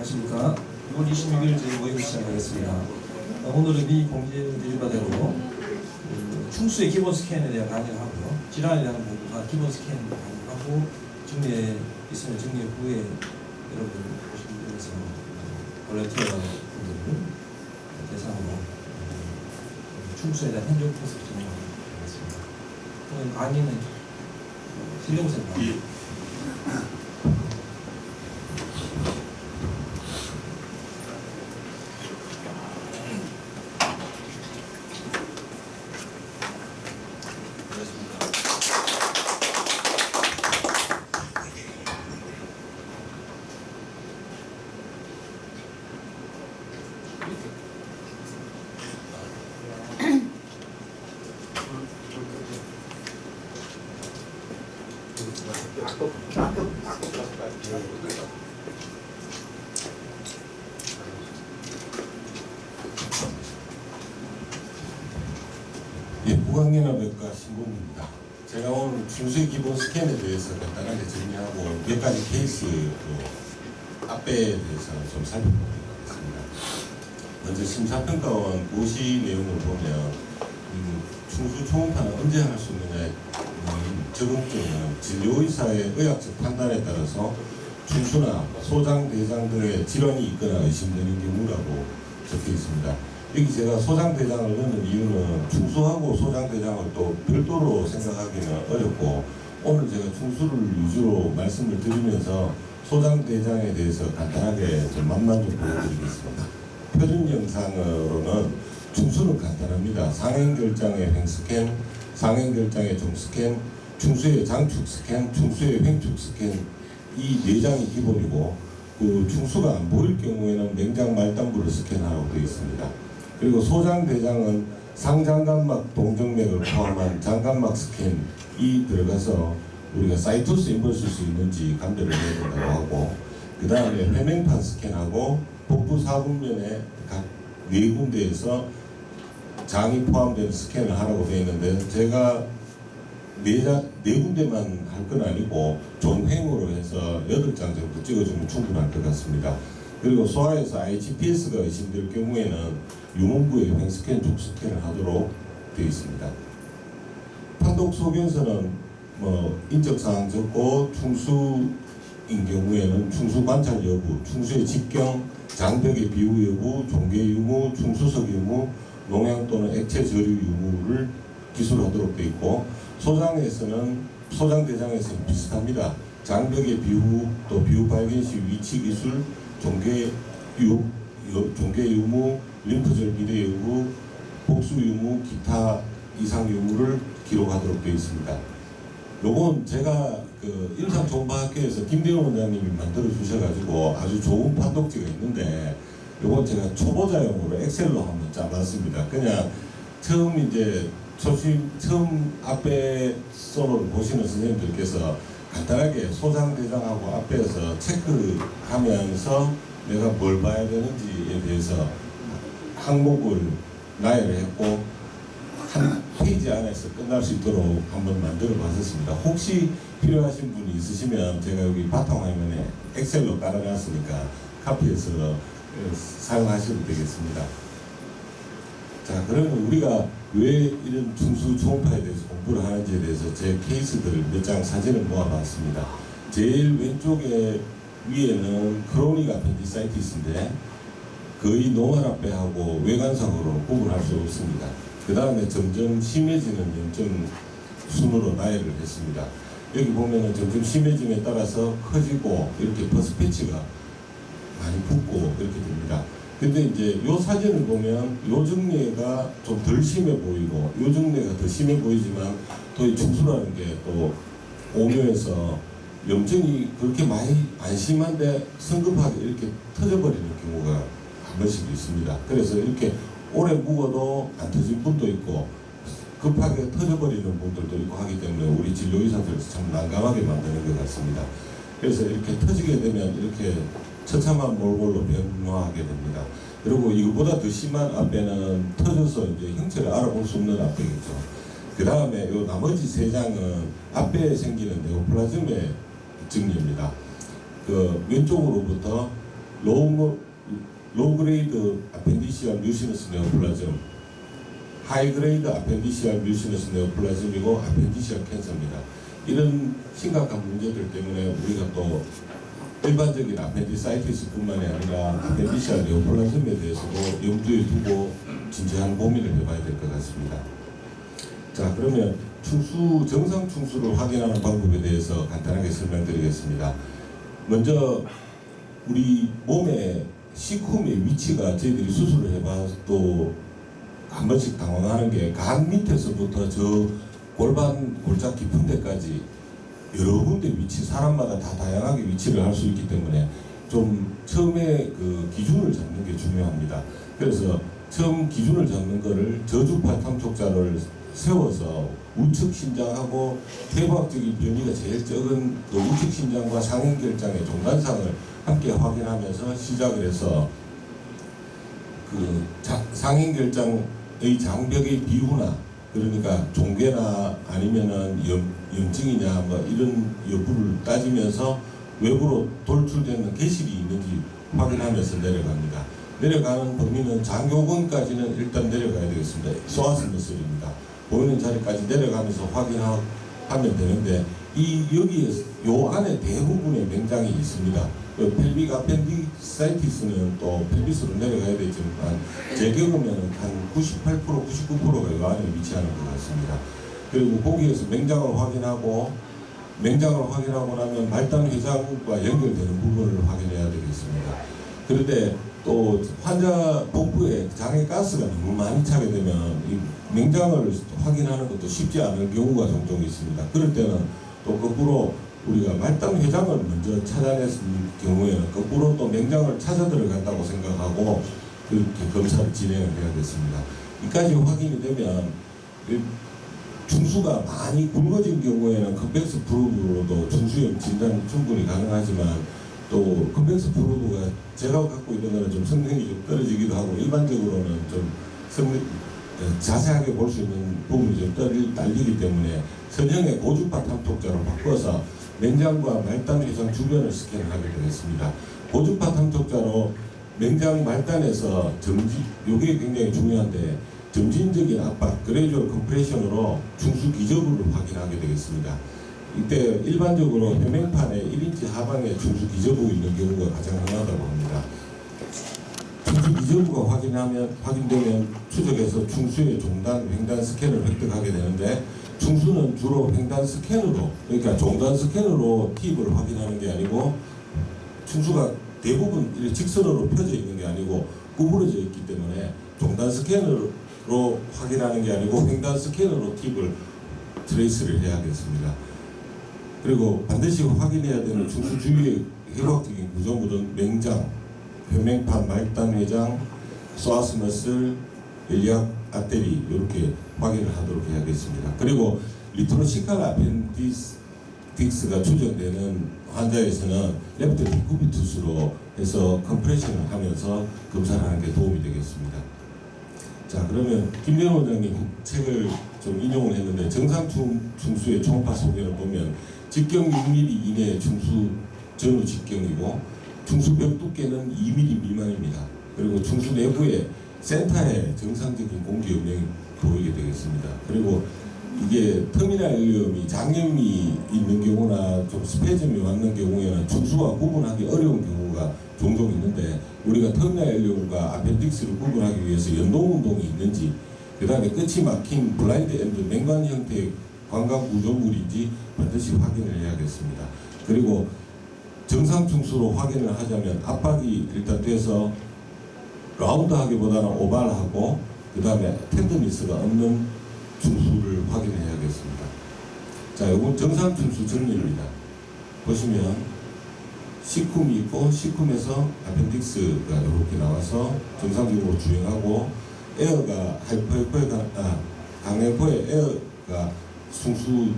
안녕하십니까. 6월 26일 저희 모임 시작하겠습니다. 오늘은 미 공지드릴 바대로 충수의 기본 스캔에 대한 강의를 하고요. 질환에 대한 부분과 기본 스캔 강의하고 증례 있으면 증례 후에 여러분 오신 분에서 볼런티어 분들 대상으로 충수에 대한 현장 코스 진행하겠습니다. 오늘 강의는 신경생입니다. 예, 무광연화백과 신공입니다. 제가 오늘 충수의 기본 스캔에 대해서 간단하게 정리하고 몇 가지 케이스 앞배에 대해서 좀 살펴보도록 하겠습니다. 먼저 심사평가원 고시 내용을 보면 충수 초음파는 언제 할 수 있느냐에 적응증은 진료의사의 의학적 판단에 따라서 충수나 소장, 대장 등의 질환이 있거나 의심되는 경우라고 적혀 있습니다. 여기 제가 소장대장을 넣는 이유는 충수하고 소장대장을 또 별도로 생각하기는 어렵고, 오늘 제가 충수를 위주로 말씀을 드리면서 소장대장에 대해서 간단하게 좀 맛만 좀 보여드리겠습니다. 표준 영상으로는 충수는 간단합니다. 상행결장의 횡스캔, 상행결장의 종스캔, 충수의 장축 스캔, 충수의 횡축 스캔, 이 4장이 기본이고, 그 충수가 안 보일 경우에는 맹장 말단부를 스캔하라고 되어 있습니다. 그리고 소장, 대장은 상장관막 동정맥을 포함한 장관막 스캔이 들어가서 우리가 사이투스 인버스수 있는지 감별을 해야 된다고 하고, 그 다음에 회맹판 스캔하고 복부 4분면에 각 4군데에서 장이 포함된 스캔을 하라고 되어 있는데, 제가 4군데만 할 건 아니고 종횡으로 해서 8장 정도 찍어주면 충분할 것 같습니다. 그리고 소아에서 IGPS가 의심될 경우에는 유문부에 횡스캔, 족스캔을 하도록 되어 있습니다. 판독 소견서는 인적사항 적고, 충수인 경우에는 충수 관찰 여부, 충수의 직경, 장벽의 비우 여부, 종괴 유무, 충수석 유무, 농양 또는 액체 저류 유무를 기술하도록 되어 있고, 소장대장에서는 비슷합니다. 장벽의 비우, 또 비우 발견 시 위치 기술, 종괴 유무, 림프절 비대 여부, 복수 유무, 기타 이상 유무를 기록하도록 되어 있습니다. 요건 제가 그 임상초음파학회에서 김대원 원장님이 만들어 주셔가지고 아주 좋은 판독지가 있는데, 요건 제가 초보자용으로 엑셀로 한번 짜봤습니다. 그냥 처음 앞에 소로를 보시는 선생님들께서 간단하게 소장대장하고 앞에서 체크하면서 내가 뭘 봐야 되는지에 대해서 항목을 나열을 했고, 한 페이지 안에서 끝날 수 있도록 한번 만들어 봤었습니다. 혹시 필요하신 분이 있으시면 제가 여기 바탕화면에 엑셀로 깔아놨으니까 카피해서 사용하셔도 되겠습니다. 자, 그러면 우리가 왜 이런 충수 초음파에 대해서 공부를 하는지에 대해서 제 케이스들을 몇 장 사진을 모아봤습니다. 제일 왼쪽에 위에는 크로닉 아펜디사이티스인데 거의 노말압배하고 외관상으로 구분할 수 없습니다. 그 다음에 점점 심해지는 염증 순으로 나열을 했습니다. 여기 보면은 점점 심해짐에 따라서 커지고 이렇게 버스 패치가 많이 붓고 이렇게 됩니다. 근데 이제 요 사진을 보면 요 증례가 좀 덜 심해 보이고 요 증례가 더 심해 보이지만, 또 이 충수라는 게 또 오묘해서 염증이 그렇게 많이 안 심한데 성급하게 이렇게 터져버리는 경우가 한 번씩 있습니다. 그래서 이렇게 오래 묵어도 안 터진 분도 있고 급하게 터져버리는 분들도 있고 하기 때문에 우리 진료의사들 참 난감하게 만드는 것 같습니다. 그래서 이렇게 터지게 되면 이렇게 처참한 몰골로 변화하게 됩니다. 그리고 이거보다 더 심한 앞배는 터져서 이제 형체를 알아볼 수 없는 앞배겠죠. 그 다음에 요 나머지 3장은 앞배에 생기는 네오플라즘의 증례입니다. 그 왼쪽으로부터 로그레이드 아펜디시얼 뮤시너스 네오플라즘, 하이그레이드 아펜디시얼 뮤시너스 네오플라즘이고 아펜디시얼 캔서입니다. 이런 심각한 문제들 때문에 우리가 또 일반적인 아펜디사이티스뿐만이 아니라 아펜디시얼 네오플라즘에 대해서도 염두에 두고 진지한 고민을 해봐야 될 것 같습니다. 자, 그러면 정상 충수를 확인하는 방법에 대해서 간단하게 설명드리겠습니다. 먼저 우리 몸의 C콤의 위치가 저희들이 수술을 해봐도 한 번씩 당황하는 게 간 밑에서부터 저 골반 골짝 깊은 데까지 여러 군데 위치, 사람마다 다 다양하게 위치를 할 수 있기 때문에 좀 처음에 그 기준을 잡는 게 중요합니다. 그래서 처음 기준을 잡는 거를 저주파 탐촉자를 세워서 우측 신장하고 퇴부학적인 변이가 제일 적은 그 우측 신장과 상행결장의 종단상을 함께 확인하면서 시작을 해서 그 상행결장의 장벽의 비후나 그러니까 종괴나 아니면은 염증이냐 뭐 이런 여부를 따지면서 외부로 돌출되는 개실이 있는지 확인하면서 내려갑니다. 내려가는 범위는 장요근까지는 일단 내려가야 되겠습니다. 소아스 머슬입니다. 보이는 자리까지 내려가면서 확인하면 되는데 여기에 요 안에 대부분의 맹장이 있습니다. 펠빅 아펜디사이티스는 또 펠비스로 내려가야 되지만 제 경우에는 한 98%, 99%가 이 안에 위치하는 것 같습니다. 그리고 거기에서 맹장을 확인하고 나면 말단 회장과 연결되는 부분을 확인해야 되겠습니다. 그런데 또 환자 복부에 장에 가스가 너무 많이 차게 되면 이 맹장을 확인하는 것도 쉽지 않은 경우가 종종 있습니다. 그럴 때는 또 거꾸로 우리가 말단 회장을 먼저 찾아냈을 경우에는 거꾸로 또 맹장을 찾아 들어간다고 생각하고 그렇게 검사를 진행을 해야겠습니다. 이까지 확인이 되면 중수가 많이 굵어진 경우에는 컴플렉스 프루브로도 중수염 진단이 충분히 가능하지만 또 컴플렉스 프루브가 제가 갖고 있는 거는 좀 성능이 좀 떨어지기도 하고 일반적으로는 좀 자세하게 볼 수 있는 부분이 좀 딸리기 때문에 선형의 고주파 탐촉자로 바꿔서 맹장과 말단 회장 주변을 스캔을 하게 되겠습니다. 고주파 탐촉자로 맹장 말단에서 요게 굉장히 중요한데 점진적인 압박, 그레이주얼 컴프레션으로 중수 기저부를 확인하게 되겠습니다. 이때 일반적으로 혈맹판에 1인치 하방에 중수 기저부가 있는 경우가 가장 흔하다고 합니다. 중수 기저부가 확인되면 추적해서 중수의 종단, 횡단 스캔을 획득하게 되는데 중수는 주로 횡단 스캔으로, 그러니까 종단 스캔으로 팁을 확인하는 게 아니고 중수가 대부분 직선으로 펴져 있는 게 아니고 구부러져 있기 때문에 종단 스캔으로 확인하는 게 아니고 횡단 스캔으로 팁을 트레이스를 해야겠습니다. 그리고 반드시 확인해야 되는 중수 주위의 해부학적인 구조물은 맹장, 혈맹판, 말단 회장, 소아스 머슬, 일리악 아테리 이렇게 확인을 하도록 해야겠습니다. 그리고 리트로시칼 아펜디스가 추정되는 환자에서는 레프트 디쿠비투스로 해서 컴프레션을 하면서 검사를 하는 게 도움이 되겠습니다. 자, 그러면 김대현 원장님 책을 좀 인용을 했는데 정상 중수의 초음파 소견을 보면 직경 6mm 이내의 중수 전후 직경이고 중수 벽 두께는 2mm 미만입니다. 그리고 중수 내부에 센터에 정상적인 공기 염력이 보이게 되겠습니다. 그리고 이게 터미널 엘리엄이 장염이 있는 경우나 좀 스페즘이 왔는 경우에는 중수와 구분하기 어려운 경우가 종종 있는데 우리가 터미널 엘리엄과 아펜딕스를 구분하기 위해서 연동 운동이 있는지 그 다음에 끝이 막힌 블라인드 엔드 맹관 형태의 관광 구조물인지 반드시 확인을 해야겠습니다. 그리고 정상 중수로 확인을 하자면 압박이 일단 돼서 라운드하기보다는 오발하고 그 다음에 텐더니스가 없는 중수를 확인해야겠습니다. 자, 이건 정상 중수 정리입니다. 보시면 C콤이 있고 C콤에서 아펜딕스가 이렇게 나와서 정상적으로 주행하고 에어가 강행포의 에어가 중수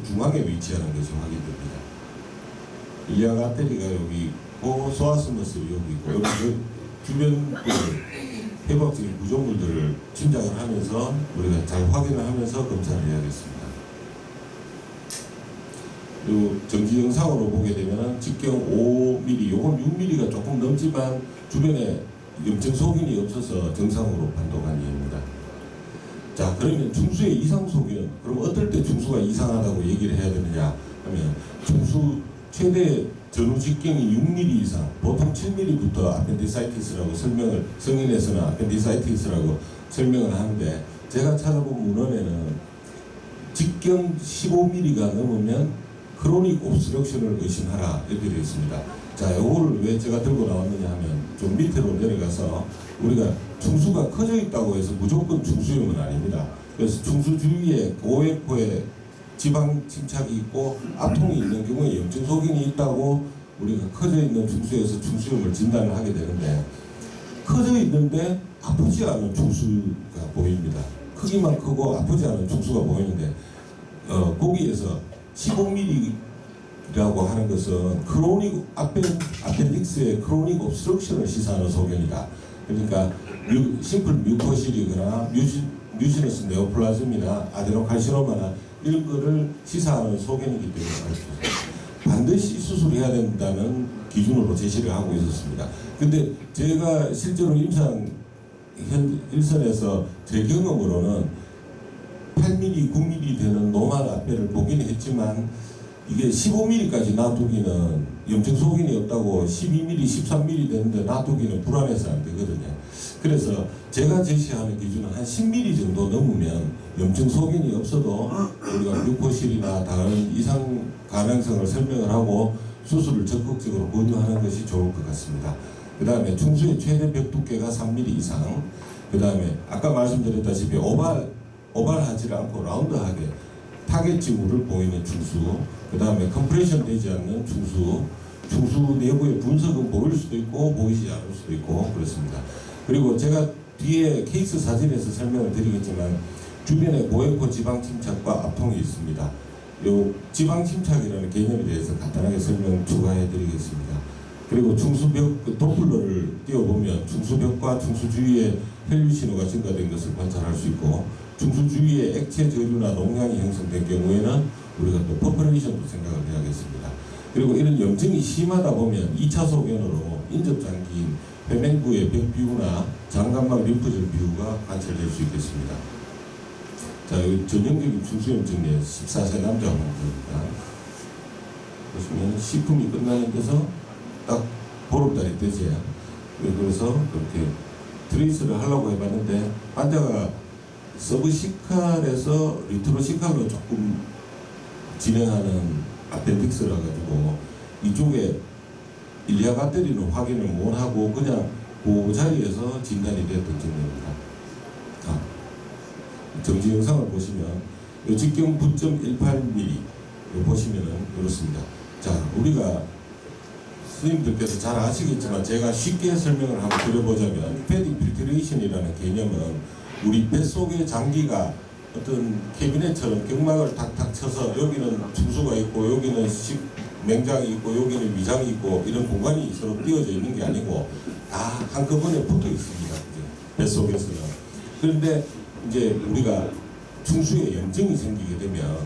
중앙에 위치하는 것이 확인됩니다. 일리악 아테리가 여기 있고 소아스 머슬이 여기 있고 여기 주변 해부학적인 구조물들을 짐작을 하면서 우리가 잘 확인을 하면서 검사를 해야겠습니다. 요 정지 영상으로 보게 되면 직경 5mm, 요건 6mm가 조금 넘지만 주변에 염증 소견이 없어서 정상으로 판독한 예입니다. 자, 그러면 중수의 이상 소견, 그럼 어떨 때 중수가 이상하다고 얘기를 해야 되느냐 하면 중수 최대 전후 직경이 6mm 이상, 보통 7mm부터 아펜디사이티스라고 설명을, 성인에서는 아펜디사이티스라고 설명을 하는데, 제가 찾아본 문헌에는 직경 15mm가 넘으면 크로닉 옵스트럭션을 의심하라 이렇게 되어 있습니다. 자, 요거를 왜 제가 들고 나왔느냐 하면 좀 밑으로 내려가서 우리가 중수가 커져 있다고 해서 무조건 중수염은 아닙니다. 그래서 중수 주위에 고회포에 지방 침착이 있고 압통이 있는 경우에 염증 소견이 있다고 우리가 커져 있는 중수에서 중수염을 진단을 하게 되는데, 커져 있는데 아프지 않은 중수가 보입니다. 크기만 크고 아프지 않은 중수가 보이는데, 거기에서 15mm라고 하는 것은 크로닉 아펜딕스의 크로닉 옵스트럭션을 시사하는 소견이다. 그러니까 심플 뮤코실이거나 뮤시너스 네오플라즘이나 아데노칼시노마나 이런 거를 시사하는 소견이기 때문에 반드시 수술해야 된다는 기준으로 제시를 하고 있었습니다. 근데 제가 실제로 임상 일선에서 제 경험으로는 8mm, 9mm 되는 노말 앞배를 보긴 했지만 이게 15mm까지 놔두기는 염증 소견이 없다고 12mm, 13mm 되는데 놔두기는 불안해서 안 되거든요. 그래서 제가 제시하는 기준은 한 10mm 정도 넘으면 염증 소견이 없어도 우리가 뮤코실이나 다른 이상 가능성을 설명을 하고 수술을 적극적으로 권유하는 것이 좋을 것 같습니다. 그 다음에 중수의 최대 벽 두께가 3mm 이상, 그 다음에 아까 말씀드렸다시피 오발하지 않고 라운드하게 타겟 지물을 보이는 중수, 그 다음에 컴프레션 되지 않는 중수 내부의 분석은 보일 수도 있고 보이지 않을 수도 있고 그렇습니다. 그리고 제가 뒤에 케이스 사진에서 설명을 드리겠지만 주변에 고회포 지방 침착과 압통이 있습니다. 요 지방 침착이라는 개념에 대해서 간단하게 설명 추가해 드리겠습니다. 그리고 중수벽 도플러를 띄워보면 중수벽과 중수 주위에 혈류 신호가 증가된 것을 관찰할 수 있고, 중수 주위에 액체 저류나 농양이 형성된 경우에는 우리가 또 퍼퍼레이션도 생각을 해야겠습니다. 그리고 이런 염증이 심하다 보면 2차 소견으로 인접장기인 회맹부의 벽 비우나 장감막 림프절 비우가 관찰될 수 있겠습니다. 자, 여기 전형적인 중수염증 내 14세 남자 환자입니다. 보시면 시품이 끝나는 데서 딱 보름달이 되지. 그래서 그렇게 트레이스를 하려고 해봤는데 환자가 서브시칼에서 리트로시칼로 조금 진행하는 아펜딕스라 가지고 이쪽에 일리아 배터리는 확인을 못하고 그냥 그 자리에서 진단이 됐던 증례입니다. 정지 영상을 보시면 이 직경 9.18mm 보시면은 이렇습니다. 자, 우리가 스님들께서 잘 아시겠지만 제가 쉽게 설명을 한번 드려보자면 패드 인필트레이션이라는 개념은 우리 뱃속의 장기가 어떤 캐비넷처럼 경막을 탁탁 쳐서 여기는 중수가 있고 여기는 맹장이 있고 여기는 위장이 있고 이런 공간이 서로 띄어져 있는 게 아니고 다 한꺼번에 붙어 있습니다. 뱃속에서는. 그런데 이제 우리가 중수에 염증이 생기게 되면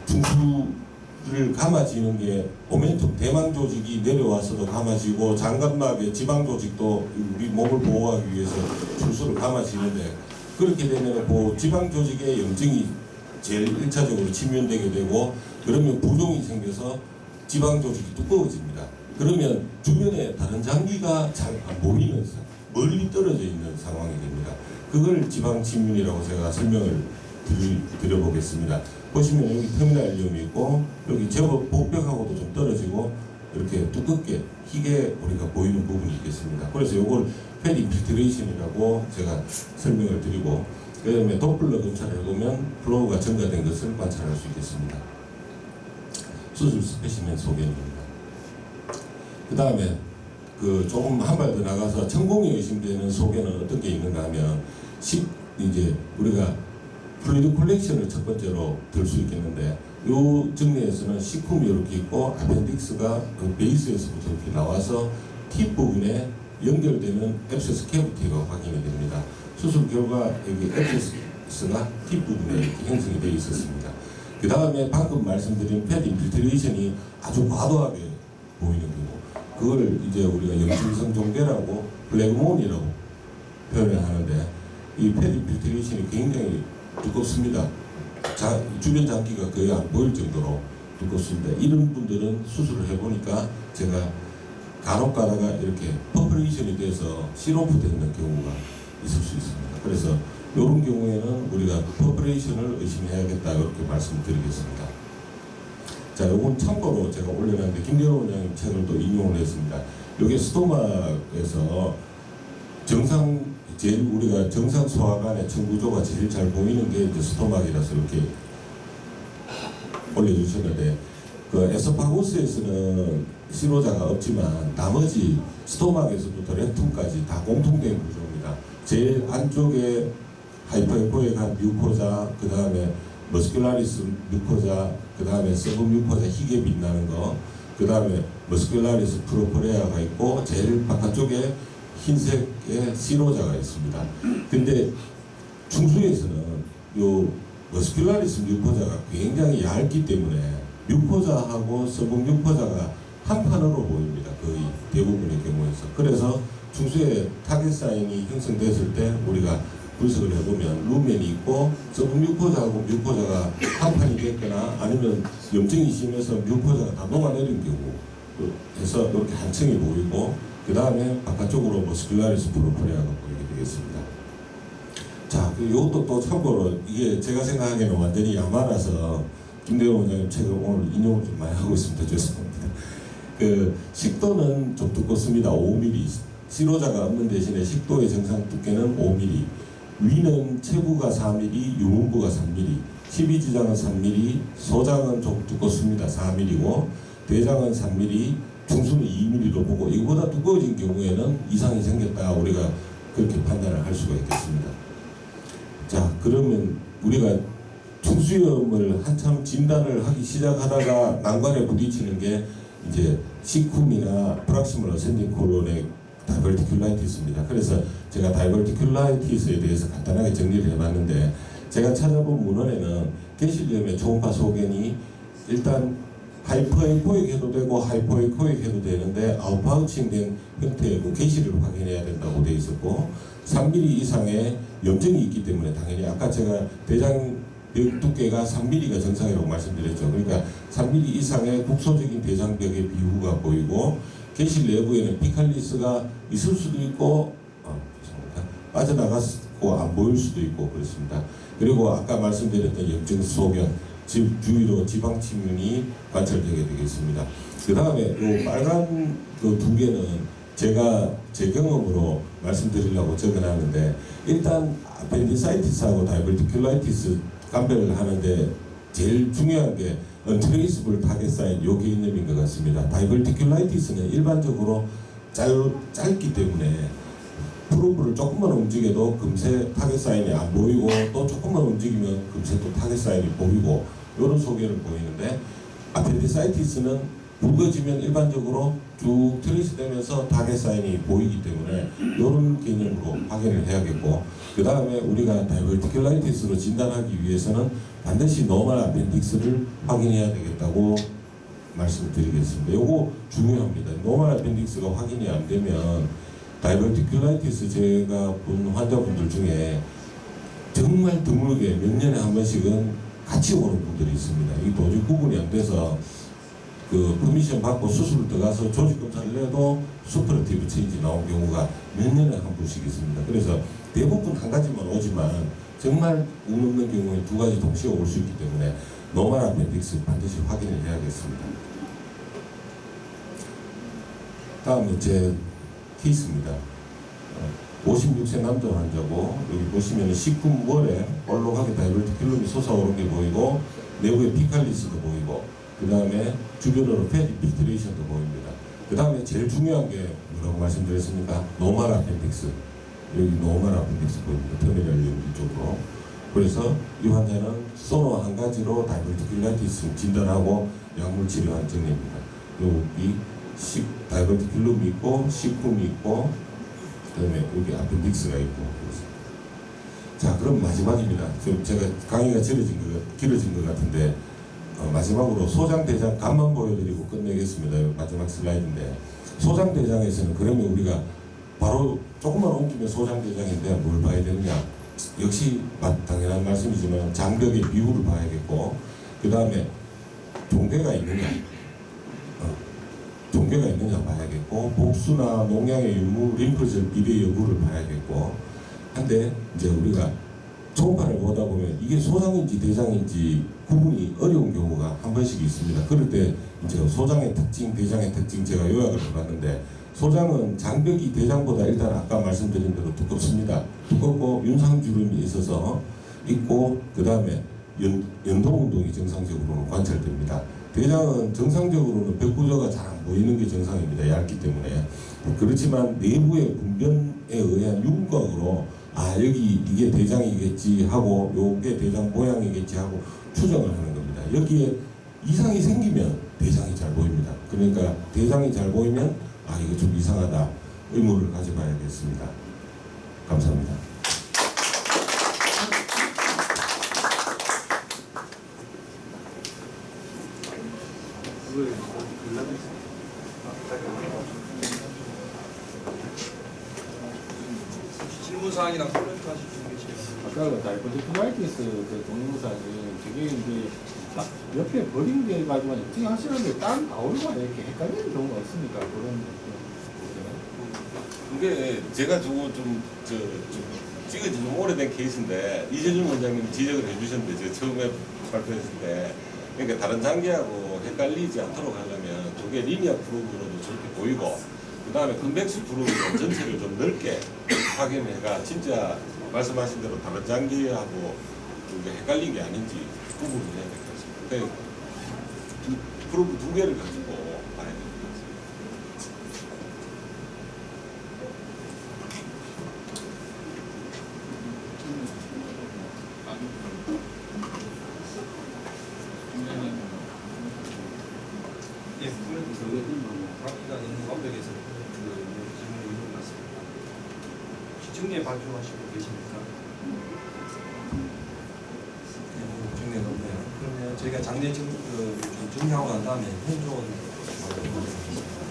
중수를 감아지는 게 모멘텀 대망 조직이 내려와서도 감아지고 장관막의 지방 조직도 우리 몸을 보호하기 위해서 중수를 감아지는데, 그렇게 되면 그 지방 조직의 염증이 제일 1차적으로 침면되게 되고, 그러면 부종이 생겨서 지방 조직이 두꺼워집니다. 그러면 주변에 다른 장기가 잘 안 보이면서 멀리 떨어져 있는 상황이 됩니다. 그걸 지방 침륜이라고 제가 설명을 드려보겠습니다. 보시면 여기 터미널염이 있고 여기 제법 복벽하고도 좀 떨어지고 이렇게 두껍게 희게 우리가 보이는 부분이 있겠습니다. 그래서 이걸 패드 인필트레이션이라고 제가 설명을 드리고, 그 다음에 도플러 검사를 해보면 플로우가 증가된 것을 관찰할 수 있겠습니다. 수술 스페시멘 소견입니다. 그 다음에 그 조금 한 발 더 나가서 천공이 의심되는 소견은 어떤 게 있는가 하면 이제 우리가 플루이드 콜렉션을 첫 번째로 들 수 있겠는데, 이 증례에서는 시쿰이 이렇게 있고 아펜딕스가 그 베이스에서부터 이렇게 나와서 팁 부분에 연결되는 앱세스 캐비티가 확인이 됩니다. 수술 결과 여기 앱세스가 팁 부분에 이렇게 형성이 되어 있었습니다. 그 다음에 방금 말씀드린 패드 인필트레이션이 아주 과도하게 보이는 경우, 그걸 이제 우리가 영증성 종괴라고 블랙몬이라고 표현을 하는데, 이 패드 인필트레이션이 굉장히 두껍습니다. 주변 장기가 거의 안 보일 정도로 두껍습니다. 이런 분들은 수술을 해보니까 제가 간혹 가다가 이렇게 퍼퍼레이션이 돼서 시로프 되는 경우가 있을 수 있습니다. 그래서 이런 경우에는 우리가 퍼퍼레이션을 의심해야겠다, 이렇게 말씀드리겠습니다. 자, 요건 참고로 제가 올려놨는데 김대호 원장님 책을 또 인용을 했습니다. 요게 스토막에서 제일 우리가 정상 소화관의 청구조가 제일 잘 보이는 게 이제 스토막이라서 이렇게 올려주셨는데, 그 에소파구스에서는 시로자가 없지만 나머지 스토막에서부터 렉툼까지 다 공통된 구조입니다. 제일 안쪽에 하이퍼에코에간 뮤코자, 그 다음에 머스큘라리스 뮤코자, 그 다음에 서브 뮤코자 희게 빛나는 거, 그 다음에 머스큘라리스 프로포레아가 있고, 제일 바깥쪽에 흰색의 시로자가 있습니다. 근데 중수에서는 요 머스큘라리스 뮤코자가 굉장히 얇기 때문에 뮤코자하고 서브 뮤코자가 한 판으로 보입니다. 거의 대부분의 경우에서. 그래서 중수에 타겟 사인이 형성됐을 때 우리가 분석을 해보면 루멘이 있고 서브 뮤코자하고 뮤코자가 한 판이 됐거나 아니면 염증이 심해서 뮤코자가 다 녹아내린 경우 해서 이렇게 한 층이 보이고, 그 다음에 바깥쪽으로 머스큘라리스 프로포레아가 보이게 되겠습니다. 자, 이것도 또 참고로 이게 제가 생각하기에는 완전히 야마라서 김대호 원장님 책을 오늘 인용을 좀 많이 하고 있습니다. 죄송합니다. 그 식도는 좀 두껍습니다. 5mm. 시로자가 없는 대신에 식도의 정상 두께는 5mm. 위는 체부가 4mm, 유문부가 3mm, 12지장은 3mm, 소장은 좀 두껍습니다. 4mm고, 대장은 3mm, 중수는 2mm로 보고, 이거보다 두꺼워진 경우에는 이상이 생겼다, 우리가 그렇게 판단을 할 수가 있겠습니다. 자, 그러면 우리가 중수염을 한참 진단을 하기 시작하다가 난관에 부딪히는 게 이제 시쿰이나 프락시멀 어센딩 콜론의 다이버티큘라이티스입니다. 그래서 제가 다이버티큘라이티스에 대해서 간단하게 정리를 해봤는데, 제가 찾아본 문헌에는 게실염의 초음파 소견이 일단 하이퍼에코익 해도 되고 하이퍼에코익 해도 되는데 아웃파우칭된 형태의 그 게실을 확인해야 된다고 되어 있었고, 3mm 이상의 염증이 있기 때문에 당연히 아까 제가 대장 두께가 3mm가 정상이라고 말씀드렸죠. 그러니까 3mm 이상의 국소적인 대장벽의 비후가 보이고, 게실 내부에는 피칼리스가 있을 수도 있고, 빠져나갔고 안 보일 수도 있고 그렇습니다. 그리고 아까 말씀드렸던 염증 소견, 주위로 지방 침륜이 관찰되게 되겠습니다. 그 다음에 이 빨간 그 두 개는 제가 제 경험으로 말씀드리려고 적어놨는데, 일단 아펜디사이티스하고 다이버티큘라이티스 감별을 하는데 제일 중요한 게 언트레이스블 타겟 사인 요 개념인 것 같습니다. 다이버티큘라이티스는 일반적으로 짧기 때문에 프로브를 조금만 움직여도 금세 타겟 사인이 안 보이고, 또 조금만 움직이면 금세 또 타겟 사인이 보이고, 이런 소견을 보이는데, 아펜디사이티스는 붉어지면 일반적으로 쭉 트레이스 되면서 타겟 사인이 보이기 때문에 이런 개념으로 확인을 해야겠고, 그 다음에 우리가 다이버티큘라이티스로 진단하기 위해서는 반드시 노멀 아펜딕스를 확인해야 되겠다고 말씀드리겠습니다. 요거 중요합니다. 노멀 아펜딕스가 확인이 안 되면 다이버티큘라이티스 제가 본 환자분들 중에 정말 드물게 몇 년에 한 번씩은 같이 오는 분들이 있습니다. 이 도저히 구분이 안 돼서 그 퍼미션 받고 수술을 들어가서 조직 검사를 해도 수퍼레티브 체인지 나온 경우가 몇 년에 한 번씩 있습니다. 그래서 대부분 한 가지만 오지만 정말 운 없는 경우에 두 가지 동시에 올 수 있기 때문에 노멀 아펜딕스 반드시 확인을 해야겠습니다. 다음은 제 케이스입니다. 56세 남자 환자고, 여기 보시면 시쿰월에 볼록하게 다이버티큘럼이 솟아오른 게 보이고, 내부에 피칼리스도 보이고, 그 다음에 주변으로 패드 필트레이션도 보입니다. 그 다음에 제일 중요한 게 뭐라고 말씀드렸습니까? 노멀 아펜딕스. 여기 노멀 아펜딕스 보입니다. 터미널 연기 쪽으로. 그래서 이 환자는 소노 한 가지로 다이버티큘라이티스 진단하고 약물 치료한 증례입니다. 여기 다이버티큘럼이 있고, 시쿰이 있고, 그 다음에 여기 아펜딕스가 있고. 자, 그럼 마지막입니다. 좀 제가 강의가 길어진 것 같은데, 마지막으로 소장대장 간만 보여드리고 끝내겠습니다. 마지막 슬라이드인데, 소장대장에서는 그러면 우리가 바로 조금만 옮기면 소장대장인데 뭘 봐야 되느냐? 역시 당연한 말씀이지만 장벽의 비율을 봐야겠고, 그 다음에 종괴가 있느냐, 종괴가 있느냐 봐야겠고, 복수나 농양의 유무, 림프절 비례 여부를 봐야겠고 한데, 이제 우리가 초음파를 보다 보면 이게 소장인지 대장인지 구분이 어려운 경우가 한 번씩 있습니다. 그럴 때 이제 소장의 특징, 대장의 특징 제가 요약을 해봤는데, 소장은 장벽이 대장보다 일단 아까 말씀드린 대로 두껍습니다. 두껍고 윤상주름이 있어서 있고, 그 다음에 연동운동이 정상적으로는 관찰됩니다. 대장은 정상적으로는 벽구조가 잘 안 보이는 게 정상입니다. 얇기 때문에. 그렇지만 내부의 분변에 의한 윤곽으로 여기 이게 대장이겠지 하고 요게 대장 모양이겠지 하고 추정을 하는 겁니다. 여기에 이상이 생기면 대장이 잘 보입니다. 그러니까 대장이 잘 보이면 이거 좀 이상하다 의무를 가져봐야겠습니다. 감사합니다. 질문사항이랑 코멘트 하실 수 계시면 아까 다이버티쿠라이티스 그 동영상이 되게 이제 딱 옆에 버린 게 가지고 어떻게 하시는데 다른 가오류가 이렇게 헷갈리는 경우가 없습니까? 그런 이게 제가 좀 찍어진 좀 오래된 케이스인데, 이재준 원장님 지적을 해주셨는데, 제가 처음에 발표했을 때, 그러니까 다른 장기하고 헷갈리지 않도록 하려면 두 개 리니어 프로브로도 저렇게 보이고, 그 다음에 컨벡스 프로브로 전체를 좀 넓게 확인해가 진짜 말씀하신 대로 다른 장기하고 이게 헷갈린 게 아닌지 구분을 해야 될 것 같습니다. 그러니까 프로브 두 개를 가지고 봐야 될 것 같습니다. 예, 코멘트 답변가 너무 완벽해서 질문이 있는 것 같습니다. 정리해 발표하시고 계십니까? 정리가 없네요. 그러면 저희가 장례 좀 정리하고 난 다음에 현존 발표하겠습니다.